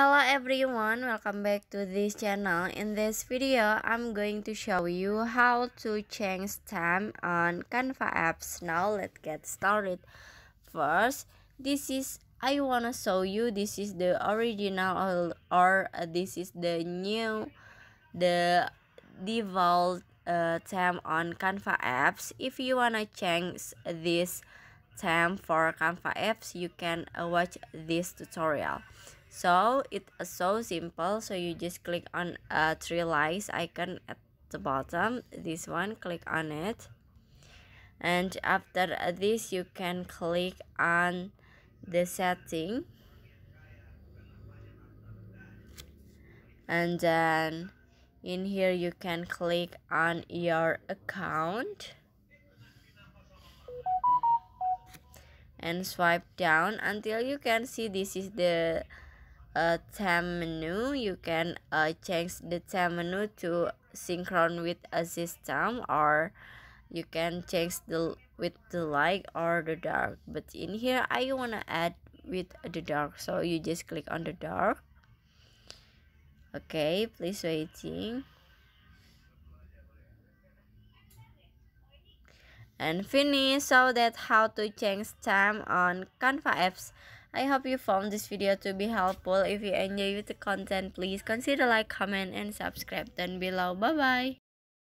Hello everyone, welcome back to this channel. In this video, I'm going to show you how to change theme on Canva apps. Now let's get started. First, I wanna show you this is the original or this is the default theme on Canva apps. If you wanna change this theme for Canva apps, you can watch this tutorial. So it's so simple. So you just click on three lines icon at the bottom, this one, click on it, and after this you can click on the setting, and then in here you can click on your account and swipe down until you can see this is the theme menu. You can change the theme menu to synchron with a system, or you can change with the light or the dark, but in here I wanna add with the dark, so you just click on the dark. Okay, please waiting. And finish. So that's how to change theme on Canva apps. I hope you found this video to be helpful. If you enjoyed the content, please consider like, comment, and subscribe down below. Bye bye.